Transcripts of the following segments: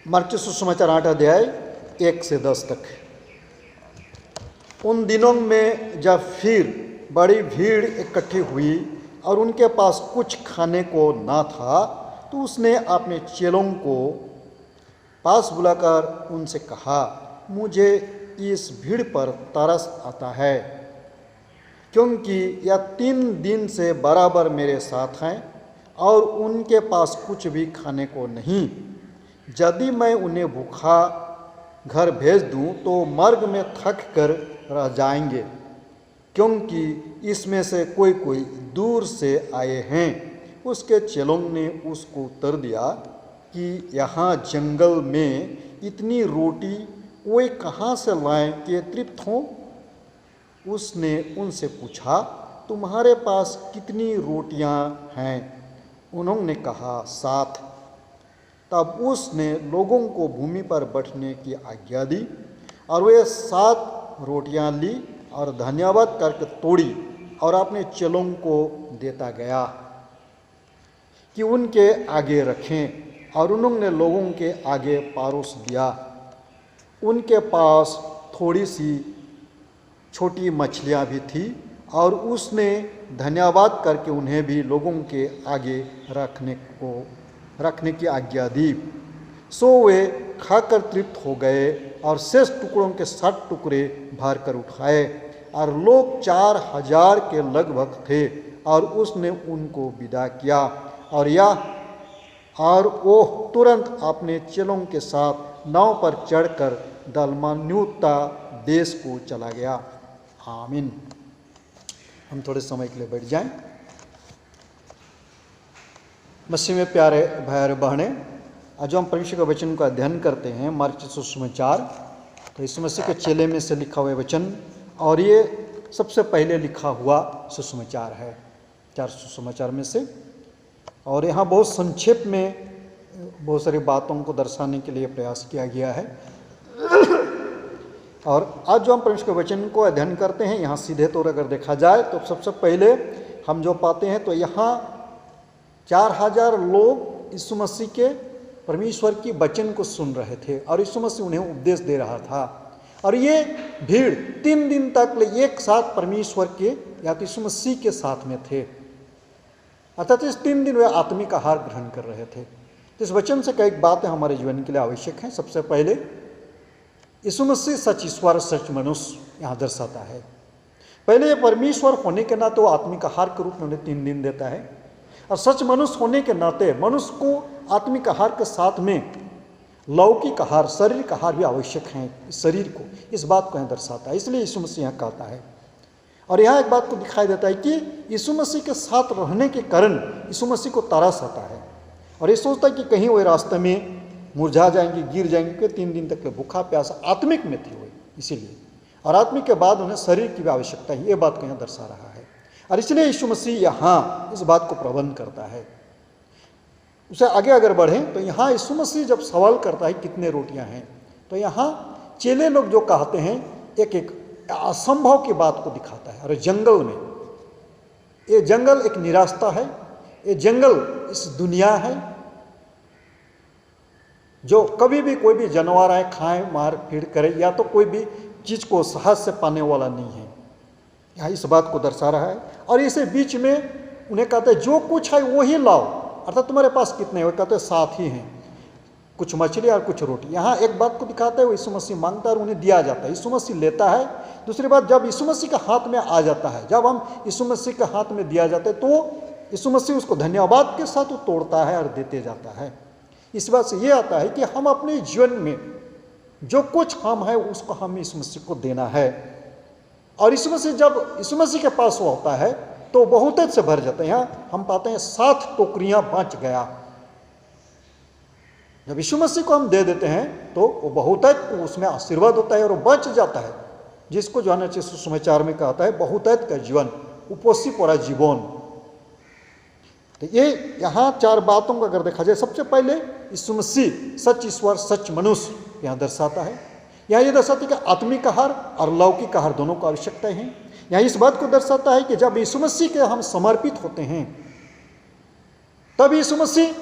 मरकुस सुसमाचार 8 अध्याय 1 से 10 तक। उन दिनों में जब फिर बड़ी भीड़ इकट्ठी हुई और उनके पास कुछ खाने को ना था, तो उसने अपने चेलों को पास बुलाकर उनसे कहा, मुझे इस भीड़ पर तरस आता है, क्योंकि यह 3 दिन से बराबर मेरे साथ हैं और उनके पास कुछ भी खाने को नहीं। यदि मैं उन्हें भूखा घर भेज दूं तो मार्ग में थक कर रह जाएंगे, क्योंकि इसमें से कोई कोई दूर से आए हैं। उसके चेलों ने उसको उत्तर दिया कि यहाँ जंगल में इतनी रोटी वे कहाँ से लाएं कि तृप्त हों। उसने उनसे पूछा, तुम्हारे पास कितनी रोटियां हैं? उन्होंने कहा, 7। तब उसने लोगों को भूमि पर बैठने की आज्ञा दी और वे 7 रोटियां ली और धन्यवाद करके तोड़ी और अपने चेलों को देता गया कि उनके आगे रखें, और उन्होंने लोगों के आगे परोस दिया। उनके पास थोड़ी सी छोटी मछलियां भी थी और उसने धन्यवाद करके उन्हें भी लोगों के आगे रखने की आज्ञा दी। सो वे खाकर तृप्त हो गए और शेष टुकड़ों के 7 टुकड़े भर कर उठाए, और लोग 4000 के लगभग थे। और उसने उनको विदा किया और वो तुरंत अपने चेलों के साथ नाव पर चढ़कर दलमनूता देश को चला गया। आमीन। हम थोड़े समय के लिए बैठ जाएं। मसीह में प्यारे भाई और बहनें, आज हम परमेश्वर के वचन का अध्ययन करते हैं मरकुस सुसमाचार। तो इस मसीह के चेले में से लिखा हुआ वचन, और ये सबसे पहले लिखा हुआ सुसमाचार है 4 सुसमाचार में से। और यहाँ बहुत संक्षेप में बहुत सारी बातों को दर्शाने के लिए प्रयास किया गया है। और आज जो हम परमेश्वर के वचन को अध्ययन करते हैं, यहाँ सीधे तौर अगर देखा जाए तो सबसे पहले हम जो पाते हैं तो यहाँ 4000 लोग यीशु मसीह के परमेश्वर की वचन को सुन रहे थे और यीशु मसीह उन्हें उपदेश दे रहा था। और ये भीड़ 3 दिन तक एक साथ परमेश्वर के या तो यीशु मसीह के साथ में थे, अर्थात इस 3 दिन वे आत्मिक आहार ग्रहण कर रहे थे। इस वचन से कई बातें हमारे जीवन के लिए आवश्यक हैं। सबसे पहले यीशु मसीह सच ईश्वर सच मनुष्य यहाँ दर्शाता है। पहले ये परमेश्वर होने के नाते वो आत्मिक आहार के रूप में उन्हें 3 दिन देता है, और सच मनुष्य होने के नाते मनुष्य को आत्मिक आहार के साथ में लौकिक आहार, शारीरिक आहार भी आवश्यक है इस शरीर को। इस बात को यहाँ दर्शाता है, इसलिए यीशु मसीह यहाँ कहता है। और यहाँ एक बात को दिखाई देता है कि यीशु मसीह के साथ रहने के कारण यीशु मसीह को तरस आता है, और ये सोचता है कि कहीं वो रास्ते में मुरझा जाएंगे, गिर जाएंगे, क्योंकि 3 दिन तक भूखा प्यासा आत्मिक में थे वो, इसीलिए। और आत्मिक के बाद उन्हें शरीर की भी आवश्यकता है, ये बात को यहाँ दर्शा रहा है। और इसलिए यीशु मसीह यहाँ इस बात को प्रबंध करता है। उसे आगे अगर बढ़ें तो यहाँ यीशु मसीह जब सवाल करता है कितने रोटियां हैं, तो यहाँ चेले लोग जो कहते हैं एक असंभव की बात को दिखाता है। और जंगल में, ये जंगल एक निराशा है, ये जंगल इस दुनिया है जो कभी भी कोई भी जानवर आए खाए मार पीट करे, या तो कोई भी चीज को सहज से पाने वाला नहीं है। यहाँ इस बात को दर्शा रहा है। और इसे बीच में उन्हें कहते हैं जो कुछ है वही लाओ, अर्थात तुम्हारे पास कितने हैं? कहते हैं 7 ही हैं, कुछ मछली और कुछ रोटी। यहाँ एक बात को दिखाता है, वो यीशु मसीह मांगता है और उन्हें दिया जाता है, यीशु मसीह लेता है। दूसरी बात, जब यीशु मसीह के हाथ में आ जाता है, जब हम यीशु मसीह के हाथ में दिया जाता है, तो यीशु मसीह उसको धन्यवाद के साथ तोड़ता है और देते जाता है। इस बात से ये आता है कि हम अपने जीवन में जो कुछ हम है उसको हम यीशु मसीह को देना है। और यीशु मसीह जब यीशु मसीह के पास वो होता है तो बहुतायत से भर जाता है। यहाँ हम पाते हैं 7 टोकरियां बच गया। जब यीशु मसीह को हम दे देते हैं तो वो बहुतायत उसमें आशीर्वाद होता है और वो बच जाता है, जिसको जो है सुसमाचार में कहता है बहुतायत का जीवन, उपोषी परा जीवन। तो ये यहाँ 4 बातों को अगर देखा जाए, सबसे पहले यीशु मसीह सच ईश्वर सच मनुष्य यहाँ दर्शाता है। यहाँ ये दर्शाता है कि आत्मिक आहार और लौकिक आहार दोनों को आवश्यकता है। यहाँ इस बात को दर्शाता है कि जब यीशु मसीह के हम समर्पित होते हैं, तब यीशु मसीह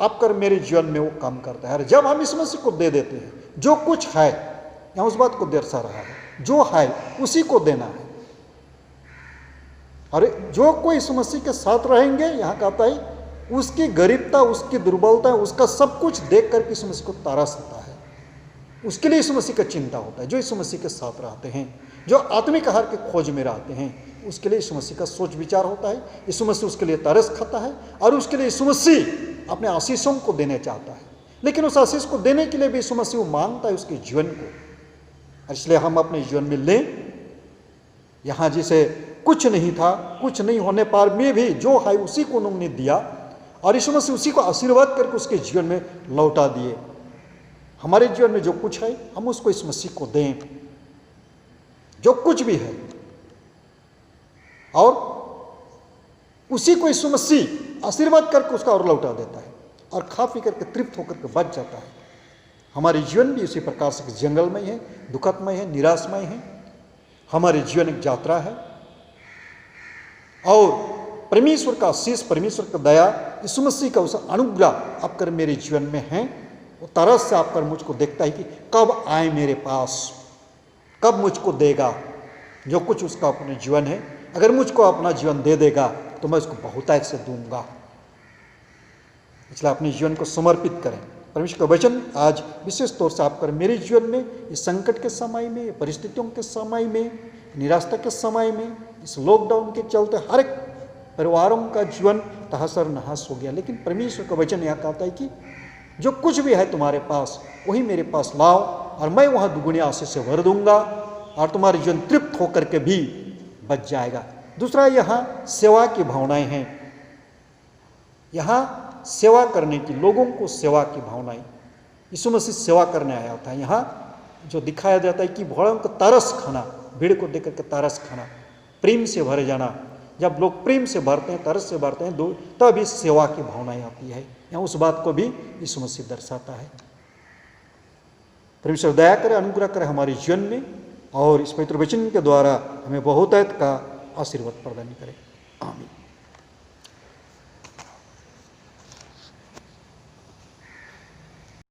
आप कर मेरे जीवन में वो काम करता है। और जब हम यीशु मसीह को दे देते हैं, जो कुछ है, यहाँ उस बात को दर्शा रहा है, जो है उसी को देना है। और जो कोई यीशु मसीह के साथ रहेंगे, यहाँ कहता है उसकी गरीबता, उसकी दुर्बलता, उसका सब कुछ देख कर यीशु मसीह को तरस आता है। उसके लिए यीशु मसीह का चिंता होता है। जो यीशु मसीह के साथ रहते हैं, जो आत्मिक आहार के खोज में रहते हैं, उसके लिए यीशु मसीह का सोच विचार होता है। यीशु मसीह उसके लिए तरस खाता है और उसके लिए यीशु मसीह अपने आशीषों को देने चाहता है। लेकिन उस आशीष को देने के लिए भी यीशु मसीह मांगता है उसके जीवन को। इसलिए हम अपने जीवन में लें। यहाँ जिसे कुछ नहीं था, कुछ नहीं होने पर में भी जो है उसी को उन्होंने दिया और यीशु मसीह उसी को आशीर्वाद करके उसके जीवन में लौटा दिए। हमारे जीवन में जो कुछ है हम उसको इस मसीह को दें, जो कुछ भी है, और उसी को यीशु मसीह आशीर्वाद करके उसका और लौटा देता है और खा पी करके तृप्त होकर के बच जाता है। हमारे जीवन भी उसी प्रकार से जंगलमय है, दुखदमय है, निराशमय है। हमारे जीवन एक यात्रा है और परमेश्वर का आशीष, परमेश्वर का दया, यीशु मसीह का उस अनुग्रह आप कर मेरे जीवन में है। वो तरस से आप कर मुझको देखता है कि कब आए मेरे पास, कब मुझको देगा। जो कुछ उसका अपने जीवन है, अगर मुझको अपना जीवन दे देगा तो मैं उसको बहुतायत से दूंगा। इसलिए अपने जीवन को समर्पित करें। परमेश्वर का वचन आज विशेष तौर से आप कर मेरे जीवन में, इस संकट के समय में, परिस्थितियों के समय में, निराशा के समय में, इस लॉकडाउन के चलते हर एक परिवारों का जीवन तहसर नहस हो गया। लेकिन परमेश्वर का वचन यहाँ कहता है कि जो कुछ भी है तुम्हारे पास वही मेरे पास लाओ और मैं वहाँ दुगुनी आशीष से भर दूंगा और तुम्हारे जीवन तृप्त होकर के भी बच जाएगा। दूसरा, यहाँ सेवा की भावनाएं हैं। यहाँ सेवा करने की, लोगों को सेवा की भावनाएं, यीशु मसीह सेवा करने आया होता है। यहाँ जो दिखाया जाता है कि भोड़ों का तरस खाना, भीड़ को देख करके तरस खाना, प्रेम से भर जाना। जब लोग प्रेम से भरते हैं, तरस से भरते हैं, तब इस सेवा की भावनाएं आती है। यहाँ उस बात को भी यीशु मसीह दर्शाता है। परमेश्वर दया करे, अनुग्रह करे हमारे जीवन में और इस पवित्र वचन के द्वारा हमें बहुतायत का आशीर्वाद प्रदान करे। आमीन।